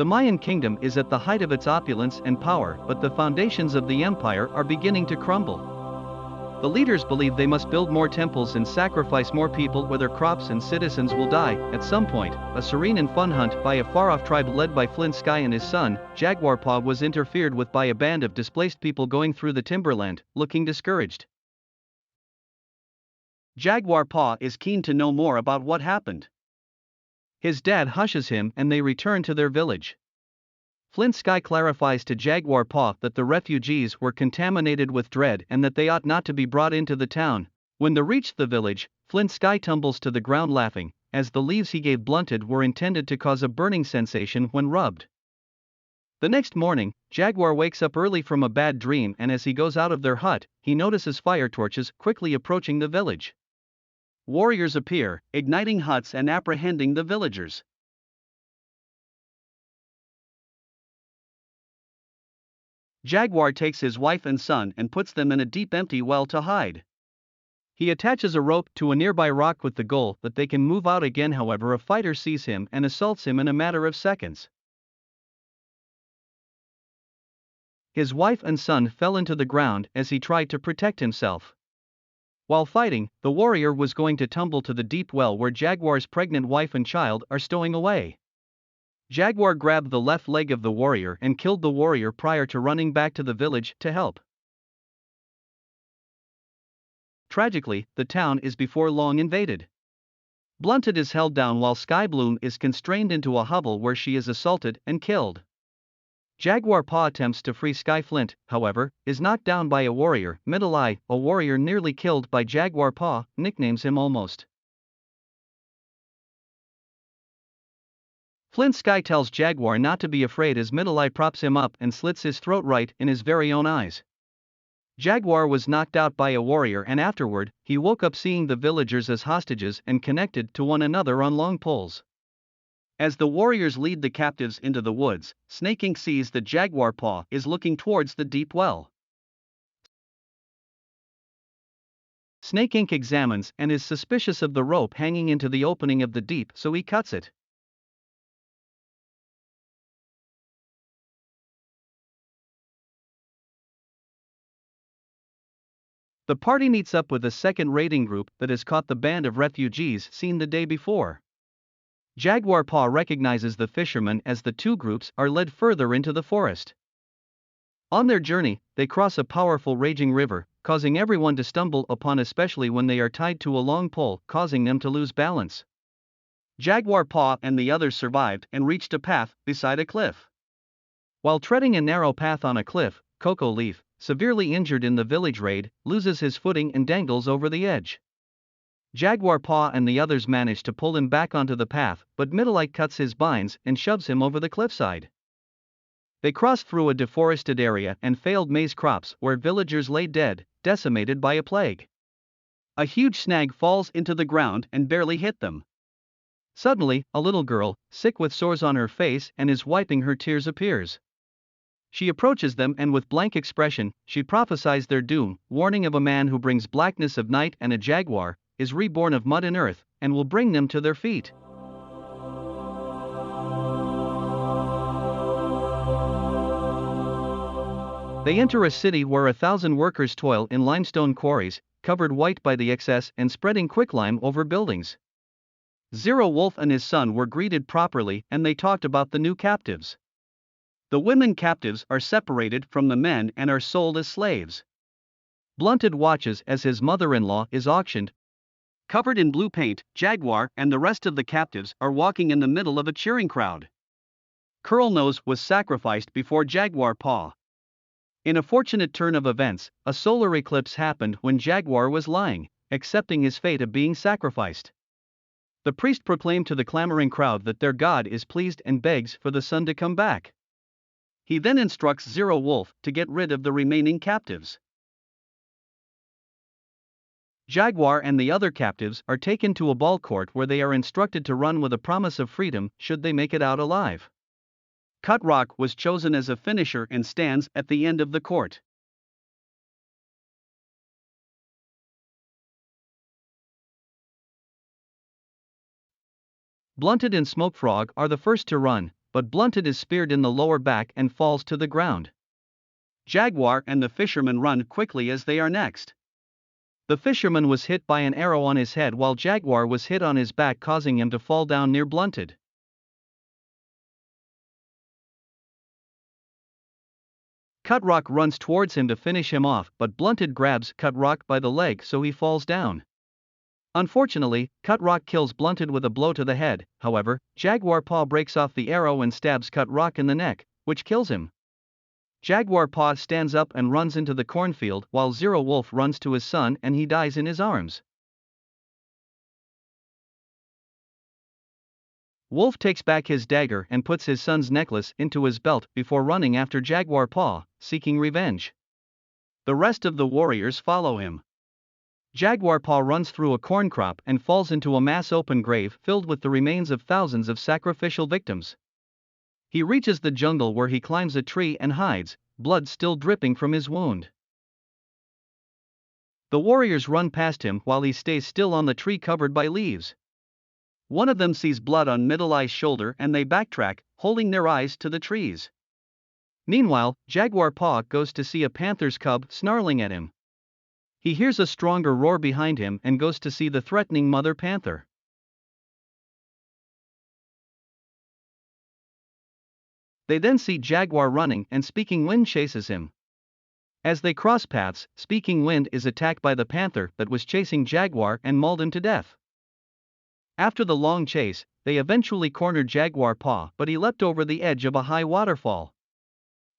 The Mayan kingdom is at the height of its opulence and power, but the foundations of the empire are beginning to crumble. The leaders believe they must build more temples and sacrifice more people, whether crops and citizens will die. At some point, a serene and fun hunt by a far-off tribe led by Flint Sky and his son, Jaguar Paw, was interfered with by a band of displaced people going through the timberland, looking discouraged. Jaguar Paw is keen to know more about what happened. His dad hushes him and they return to their village. Flint Sky clarifies to Jaguar Paw that the refugees were contaminated with dread and that they ought not to be brought into the town. When they reach the village, Flint Sky tumbles to the ground laughing, as the leaves he gave Blunted were intended to cause a burning sensation when rubbed. The next morning, Jaguar wakes up early from a bad dream, and as he goes out of their hut, he notices fire torches quickly approaching the village. Warriors appear, igniting huts and apprehending the villagers. Jaguar takes his wife and son and puts them in a deep empty well to hide. He attaches a rope to a nearby rock with the goal that they can move out again. However, a fighter sees him and assaults him in a matter of seconds. His wife and son fell into the ground as he tried to protect himself. While fighting, the warrior was going to tumble to the deep well where Jaguar's pregnant wife and child are stowing away. Jaguar grabbed the left leg of the warrior and killed the warrior prior to running back to the village to help. Tragically, the town is before long invaded. Blunted is held down while Skybloom is constrained into a hovel where she is assaulted and killed. Jaguar Paw attempts to free Skyflint, however, is knocked down by a warrior. Middle Eye, a warrior nearly killed by Jaguar Paw, nicknames him Almost. Flint Sky tells Jaguar not to be afraid as Middle Eye props him up and slits his throat right in his very own eyes. Jaguar was knocked out by a warrior, and afterward, he woke up seeing the villagers as hostages and connected to one another on long poles. As the warriors lead the captives into the woods, Snake Ink sees that Jaguar Paw is looking towards the deep well. Snake Ink examines and is suspicious of the rope hanging into the opening of the deep, so he cuts it. The party meets up with a second raiding group that has caught the band of refugees seen the day before. Jaguar Paw recognizes the fishermen as the two groups are led further into the forest. On their journey, they cross a powerful raging river, causing everyone to stumble upon, especially when they are tied to a long pole, causing them to lose balance. Jaguar Paw and the others survived and reached a path beside a cliff. While treading a narrow path on a cliff, Cocoa Leaf, severely injured in the village raid, loses his footing and dangles over the edge. Jaguar Paw and the others manage to pull him back onto the path, but Middle Eye cuts his binds and shoves him over the cliffside. They cross through a deforested area and failed maize crops where villagers lay dead, decimated by a plague. A huge snag falls into the ground and barely hit them. Suddenly, a little girl, sick with sores on her face and is wiping her tears, appears. She approaches them and with blank expression, she prophesies their doom, warning of a man who brings blackness of night and a jaguar, is reborn of mud and earth, and will bring them to their feet. They enter a city where 1,000 workers toil in limestone quarries, covered white by the excess and spreading quicklime over buildings. Zero Wolf and his son were greeted properly and they talked about the new captives. The women captives are separated from the men and are sold as slaves. Blunted watches as his mother-in-law is auctioned. Covered in blue paint, Jaguar and the rest of the captives are walking in the middle of a cheering crowd. Curlnose was sacrificed before Jaguar Paw. In a fortunate turn of events, a solar eclipse happened when Jaguar was lying, accepting his fate of being sacrificed. The priest proclaimed to the clamoring crowd that their god is pleased and begs for the sun to come back. He then instructs Zero Wolf to get rid of the remaining captives. Jaguar and the other captives are taken to a ball court where they are instructed to run with a promise of freedom should they make it out alive. Cut Rock was chosen as a finisher and stands at the end of the court. Blunted and Smoke Frog are the first to run, but Blunted is speared in the lower back and falls to the ground. Jaguar and the fisherman run quickly as they are next. The fisherman was hit by an arrow on his head while Jaguar was hit on his back, causing him to fall down near Blunted. Cutrock runs towards him to finish him off, but Blunted grabs Cutrock by the leg so he falls down. Unfortunately, Cutrock kills Blunted with a blow to the head. However, Jaguar Paw breaks off the arrow and stabs Cutrock in the neck, which kills him. Jaguar Paw stands up and runs into the cornfield while Zero Wolf runs to his son and he dies in his arms. Wolf takes back his dagger and puts his son's necklace into his belt before running after Jaguar Paw, seeking revenge. The rest of the warriors follow him. Jaguar Paw runs through a corn crop and falls into a mass open grave filled with the remains of thousands of sacrificial victims. He reaches the jungle where he climbs a tree and hides, blood still dripping from his wound. The warriors run past him while he stays still on the tree covered by leaves. One of them sees blood on Middle Eye's shoulder and they backtrack, holding their eyes to the trees. Meanwhile, Jaguar Paw goes to see a panther's cub snarling at him. He hears a stronger roar behind him and goes to see the threatening mother panther. They then see Jaguar running and Speaking Wind chases him. As they cross paths, Speaking Wind is attacked by the panther that was chasing Jaguar and mauled him to death. After the long chase, they eventually cornered Jaguar Paw, but he leapt over the edge of a high waterfall.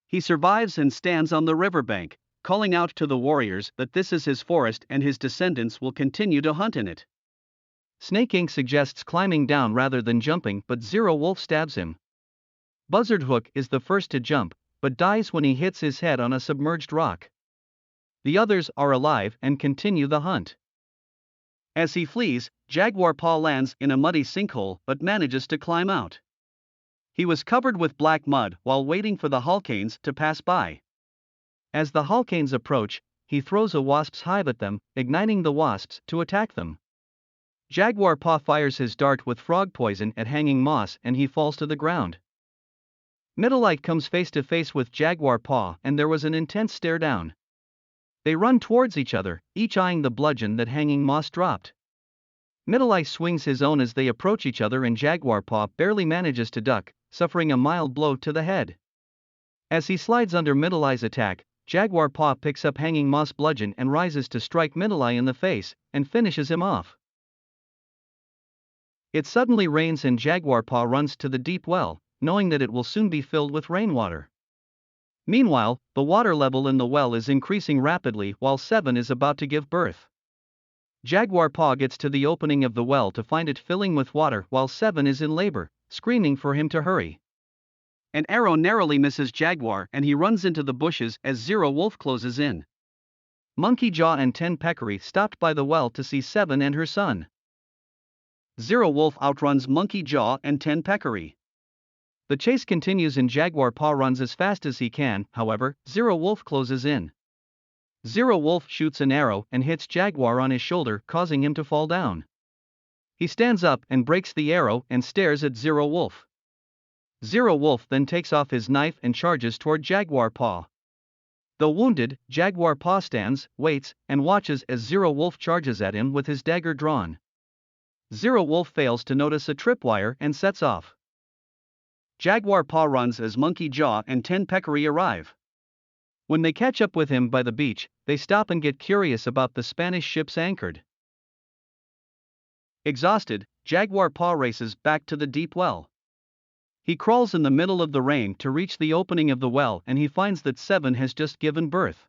He survives and stands on the riverbank, calling out to the warriors that this is his forest and his descendants will continue to hunt in it. Snake Inc. suggests climbing down rather than jumping, but Zero Wolf stabs him. Buzzard Hook is the first to jump, but dies when he hits his head on a submerged rock. The others are alive and continue the hunt. As he flees, Jaguar Paw lands in a muddy sinkhole but manages to climb out. He was covered with black mud while waiting for the Halcanes to pass by. As the Halcanes approach, he throws a wasp's hive at them, igniting the wasps to attack them. Jaguar Paw fires his dart with frog poison at Hanging Moss and he falls to the ground. Middle Eye comes face to face with Jaguar Paw and there was an intense stare down. They run towards each other, each eyeing the bludgeon that Hanging Moss dropped. Middle Eye swings his own as they approach each other and Jaguar Paw barely manages to duck, suffering a mild blow to the head. As he slides under Middle Eye's attack, Jaguar Paw picks up Hanging Moss bludgeon and rises to strike Middle Eye in the face, and finishes him off. It suddenly rains and Jaguar Paw runs to the deep well, knowing that it will soon be filled with rainwater. Meanwhile, the water level in the well is increasing rapidly while Seven is about to give birth. Jaguar Paw gets to the opening of the well to find it filling with water while Seven is in labor, screaming for him to hurry. An arrow narrowly misses Jaguar and he runs into the bushes as Zero Wolf closes in. Monkey Jaw and Ten Peccary stopped by the well to see Seven and her son. Zero Wolf outruns Monkey Jaw and Ten Peccary. The chase continues and Jaguar Paw runs as fast as he can, however, Zero Wolf closes in. Zero Wolf shoots an arrow and hits Jaguar on his shoulder, causing him to fall down. He stands up and breaks the arrow and stares at Zero Wolf. Zero Wolf then takes off his knife and charges toward Jaguar Paw. Though wounded, Jaguar Paw stands, waits, and watches as Zero Wolf charges at him with his dagger drawn. Zero Wolf fails to notice a tripwire and sets off. Jaguar Paw runs as Monkey Jaw and Ten Peccary arrive. When they catch up with him by the beach, they stop and get curious about the Spanish ships anchored. Exhausted, Jaguar Paw races back to the deep well. He crawls in the middle of the rain to reach the opening of the well and he finds that Seven has just given birth.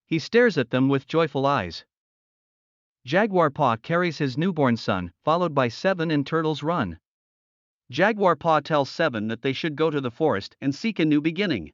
He stares at them with joyful eyes. Jaguar Paw carries his newborn son, followed by Seven and Turtles Run. Jaguar Paw tells Seven that they should go to the forest and seek a new beginning.